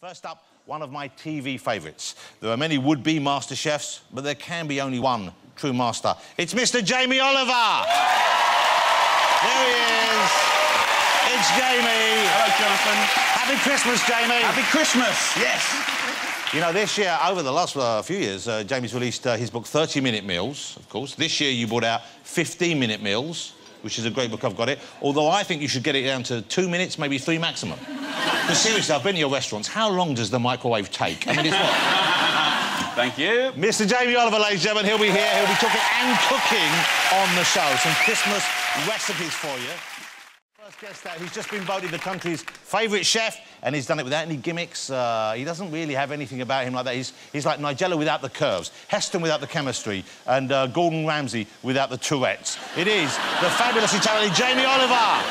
First up, one of my TV favourites. There are many would-be master chefs, but there can be only one true master. It's Mr. Jamie Oliver! There he is. It's Jamie. Hello, Jonathan. Happy Christmas, Jamie. Happy Christmas, yes. You know, this year, over the last few years, Jamie's released his book 30-Minute Meals, of course. This year, you brought out 15-Minute Meals, which is a great book, I've got it. Although I think you should get it down to 2 minutes, maybe 3 maximum. Because seriously, I've been to your restaurants. How long does the microwave take? I mean, it's what? Thank you. Mr. Jamie Oliver, ladies and gentlemen, he'll be here. He'll be talking and cooking on the show. Some Christmas recipes for you. First guest out, he's just been voted the country's favourite chef, and he's done it without any gimmicks. He doesn't really have anything about him like that. He's like Nigella without the curves, Heston without the chemistry, and Gordon Ramsay without the Tourette's. It is the fabulously talented Jamie Oliver.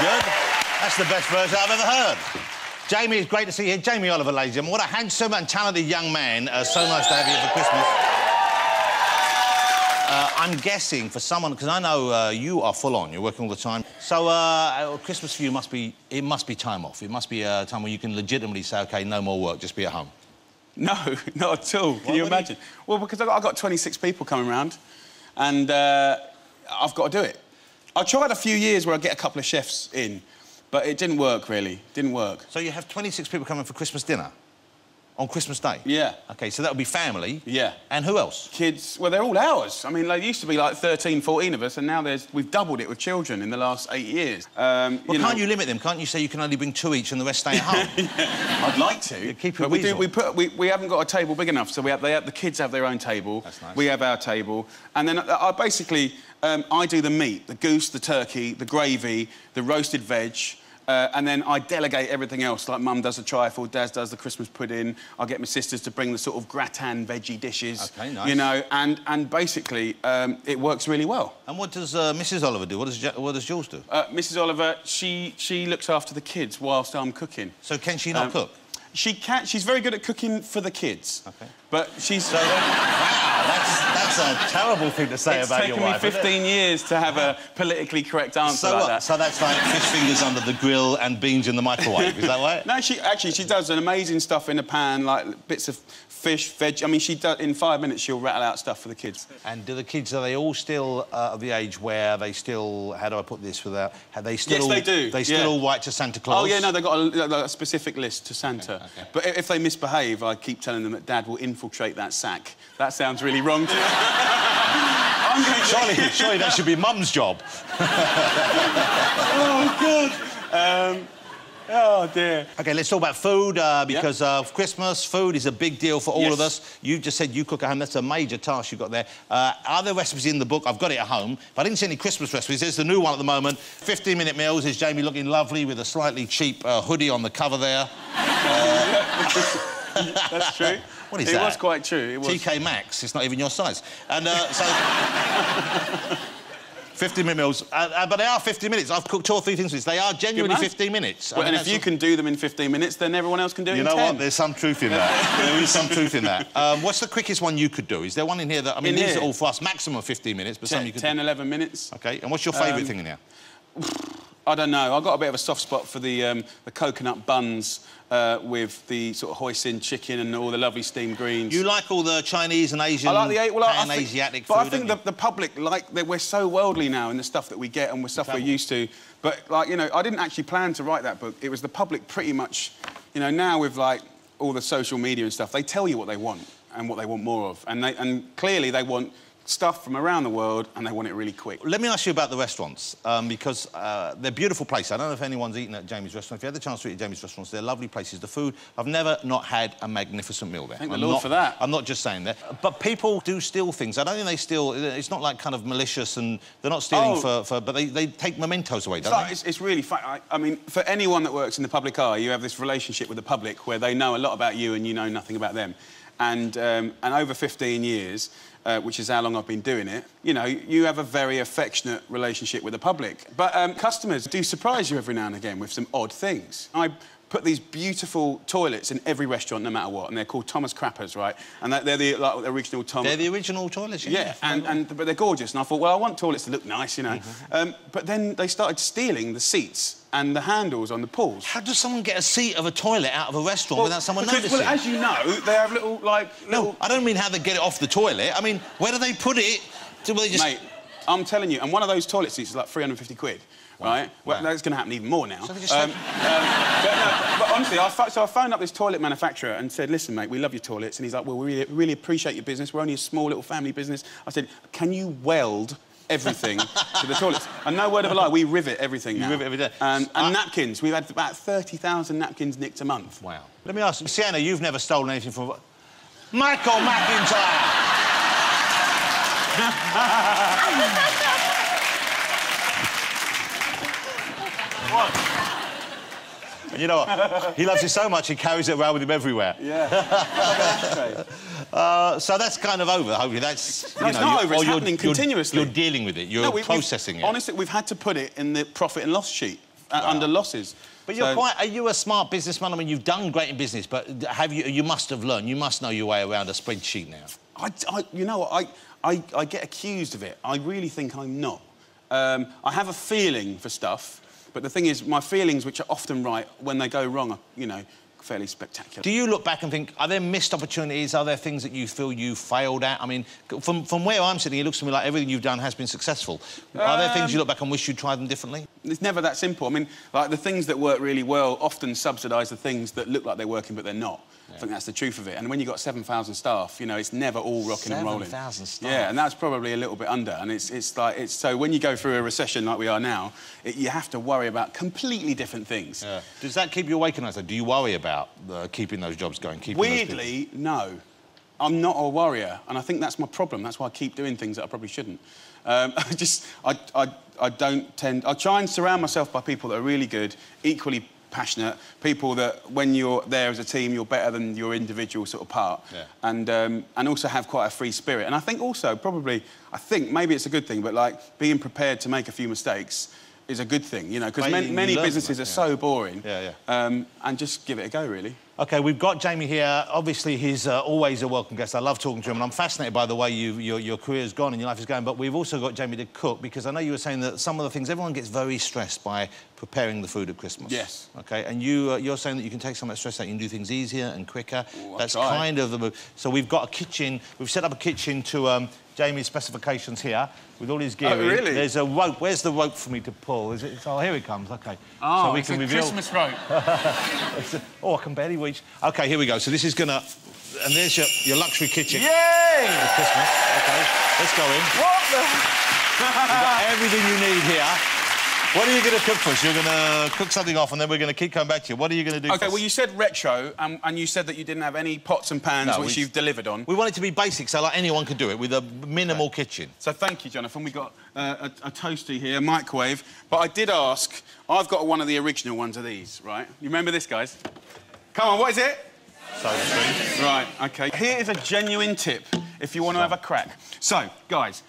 Good. That's the best version I've ever heard. Jamie, it's great to see you here. Jamie Oliver, ladies and gentlemen. What a handsome and talented young man. So nice to have you for Christmas. I'm guessing for someone, because I know you are full on, you're working all the time. So Christmas for you must be time off. It must be a time where you can legitimately say, OK, no more work, just be at home. No, not at all. Can you imagine? Well, because I've got 26 people coming round, and I've got to do it. I tried a few years where I get a couple of chefs in, but it didn't work, really. Didn't work. So you have 26 people coming for Christmas dinner? On Christmas Day? Yeah. OK, so that would be family? Yeah. And who else? Kids. Well, they're all ours. I mean, there used to be like 13, 14 of us, and now we've doubled it with children in the last 8 years. Well, can't you limit them? Can't you say you can only bring 2 each and the rest stay at home? Yeah. I'd like to. You keep it we haven't got a table big enough, so the kids have their own table. That's nice. We have our table. And then I basically... I do the meat, the goose, the turkey, the gravy, the roasted veg, and then I delegate everything else, like Mum does the trifle, Daz does the Christmas pudding, I get my sisters to bring the sort of gratin veggie dishes. OK, nice. You know, and basically, it works really well. And what does Mrs Oliver do? What does Jules do? Mrs Oliver, she looks after the kids whilst I'm cooking. So can she not cook? She can. She's very good at cooking for the kids. OK. But she's... So, wow, that's a terrible thing to say about your wife. It's taken me 15 years to have a politically correct answer like that. So that's like fish fingers under the grill and beans in the microwave, is that right? No, she does an amazing stuff in a pan, like bits of fish, veg. I mean, she does, in 5 minutes, she'll rattle out stuff for the kids. And do the kids, are they all still of the age where they still... How do I put this without... Have they still... Yes, they do. They still all write to Santa Claus? Oh, yeah, no, they've got a specific list to Santa. Okay. But if they misbehave, I keep telling them that Dad will infiltrate that sack. That sounds really wrong to surely that should be Mum's job. Oh, God. Oh, dear. OK, let's talk about food, because Christmas, food is a big deal for all of us. You just said you cook at home. That's a major task you've got there. Are there recipes in the book? I've got it at home, but I didn't see any Christmas recipes. There's the new one at the moment. 15-minute meals. Is Jamie looking lovely with a slightly cheap hoodie on the cover there? That's true. What is that? It was quite true. It was... TK Maxx. It's not even your size. And so... 15-minute meals. But they are 15 minutes. I've cooked 2 or 3 things with this. They are genuinely 15 minutes. Well, and if you can do them in 15 minutes, then everyone else can do it in 10. You know what? There's some truth in that. There is some truth in that. What's the quickest one you could do? Is there one in here that... I mean, these are all for us. Maximum 15 minutes, but some you could... 10, 11 minutes. OK. And what's your favourite thing in here? I don't know. I've got a bit of a soft spot for the coconut buns with the sort of hoisin chicken and all the lovely steamed greens. You like all the Chinese and Asian, Asiatic food, but I think the public, like, we're so worldly now in the stuff that we get and the stuff we're used to. But, like, you know, I didn't actually plan to write that book. It was the public pretty much... You know, now with, like, all the social media and stuff, they tell you what they want and what they want more of. And clearly they want... stuff from around the world, and they want it really quick. Let me ask you about the restaurants, because they're beautiful places. I don't know if anyone's eaten at Jamie's restaurant. If you had the chance to eat at Jamie's restaurants, they're lovely places. The food, I've never not had a magnificent meal there. Thank the Lord for that. I'm not just saying that. But people do steal things. I don't think they steal... It's not, like, kind of malicious, and they're not stealing but they take mementos away, don't they? It's really fun. I mean, for anyone that works in the public eye, you have this relationship with the public where they know a lot about you and you know nothing about them. and over 15 years, which is how long I've been doing it, you know, you have a very affectionate relationship with the public. But customers do surprise you every now and again with some odd things. I put these beautiful toilets in every restaurant, no matter what, and they're called Thomas Crappers, right? And they're the like, original Thomas... They're the original toilets, yeah. But they're gorgeous, and I thought, well, I want toilets to look nice, you know. But then they started stealing the seats and the handles on the pools. How does someone get a seat of a toilet out of a restaurant without someone noticing? Well, as you know, they have little, like... No, I don't mean how they get it off the toilet. I mean, where do they put it? Do they just... Mate, I'm telling you, and one of those toilet seats is like 350 quid. Right? Well, that's going to happen even more now. So but honestly, I phoned up this toilet manufacturer and said, listen, mate, we love your toilets. And he's like, well, we really appreciate your business. We're only a small little family business. I said, can you weld everything to the toilets? And no word of a lie, we rivet everything now. You rivet every day. And napkins. We've had about 30,000 napkins nicked a month. Wow. Let me ask you, Sienna, you've never stolen anything from... Michael McIntyre! What? And you know what? He loves it so much, he carries it around with him everywhere. Yeah. So that's kind of over, hopefully. That's, no, it's not over, it's happening continuously. You're dealing with it, you're processing it. Honestly, we've had to put it in the profit and loss sheet, under losses. But are you a smart businessman? I mean, you've done great in business, but you must have learned, you must know your way around a spreadsheet now. You know what, I get accused of it. I really think I'm not. I have a feeling for stuff, but the thing is, my feelings, which are often right, when they go wrong, are, you know, fairly spectacular. Do you look back and think, are there missed opportunities? Are there things that you feel you failed at? I mean, from where I'm sitting, it looks to me like everything you've done has been successul. Are there things you look back and wish you'd tried them differently? It's never that simple. I mean, like, the things that work really well often subsidise the things that look like they're working, but they're not. Yeah. I think that's the truth of it. And when you've got 7,000 staff, you know, it's never all rocking and rolling. 7,000 staff? Yeah, and that's probably a little bit under. And so when you go through a recession like we are now, you have to worry about completely different things. Yeah. Does that keep you awake at night? Do you worry about keeping those jobs going? Weirdly, no. I'm not a worrier, and I think that's my problem. That's why I keep doing things that I probably shouldn't. I try and surround myself by people that are really good, equally passionate, people that, when you're there as a team, you're better than your individual sort of part. Yeah. And also have quite a free spirit. And I think also, maybe it's a good thing, but, like, being prepared to make a few mistakes is a good thing, you know, because many businesses are so boring. Yeah, yeah. And just give it a go, really. OK, we've got Jamie here. Obviously, he's always a welcome guest. I love talking to him, and I'm fascinated by the way your career's gone and your life is going. But we've also got Jamie to cook, because I know you were saying that some of the things... Everyone gets very stressed by preparing the food at Christmas. Yes. OK, and you're saying that you can take some of that stress out, you can do things easier and quicker. Ooh, that's kind of the move. So we've got a kitchen. We've set up a kitchen to Jamie's specifications here, with all his gear. Oh, really? There's a rope. Where's the rope for me to pull? Is it? Oh, here it comes. OK. Oh, so we it's can a reveal... Christmas rope. Oh, I can barely reach. OK, here we go. So this is gonna... And there's your luxury kitchen. Yay! For Christmas. OK, let's go in. What the... You've got everything you need here. What are you going to cook for us? You're going to cook something off and then we're going to keep coming back to you. What are you going to do OK, well, you said retro, and you said that you didn't have any pots and pans, which you've delivered on. We want it to be basic, so like anyone can do it, with a minimal kitchen. So thank you, Jonathan. We've got a toaster here, a microwave. But I did ask, I've got one of the original ones of these, right? You remember this, guys? Come on, what is it? Soda stream. Right, OK. Here is a genuine tip if you want to have a crack. So, guys...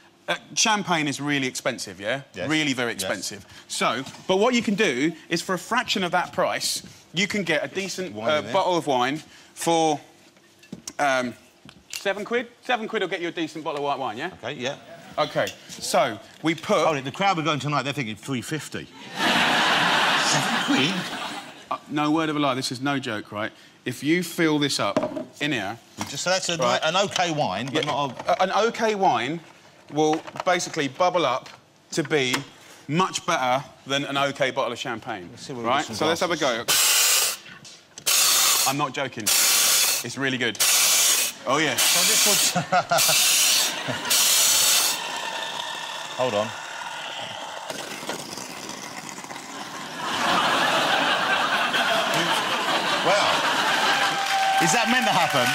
champagne is really expensive, yeah? Yes. Really very expensive. Yes. So, but what you can do is, for a fraction of that price, you can get a decent bottle of wine for £7. £7 will get you a decent bottle of white wine, yeah? OK, yeah. OK, so we put... Oh, the crowd are going tonight, they're thinking £3.50. £7? No word of a lie, this is no joke, right? If you fill this up in here... So that's an OK wine, but not a... An OK wine will basically bubble up to be much better than an OK bottle of champagne. Right? So let's have a go. I'm not joking. It's really good. Oh, yeah. So this would... Hold on. Well, is that meant to happen?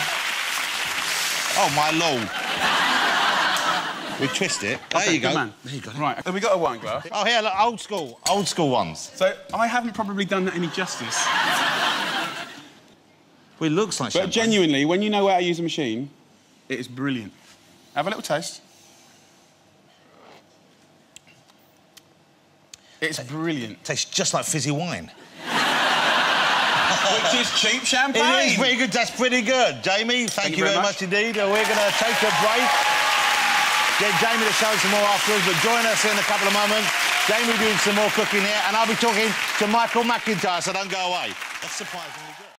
Oh, my Lord. We twist it. There you go. Man. There you go. Right, have we got a wine glass? Oh, here, look, old school ones. So, I haven't probably done that any justice. Well, it looks like champagne. But genuinely, when you know how to use a machine, it is brilliant. Have a little taste. It's brilliant. Tastes just like fizzy wine. Which is cheap champagne. It is pretty good. That's pretty good. Jamie, thank you very much indeed. We're going to take a break. Get Jamie to show us some more afterwards, but join us in a couple of moments. Jamie doing some more cooking here, and I'll be talking to Michael McIntyre, so don't go away. That's surprisingly good.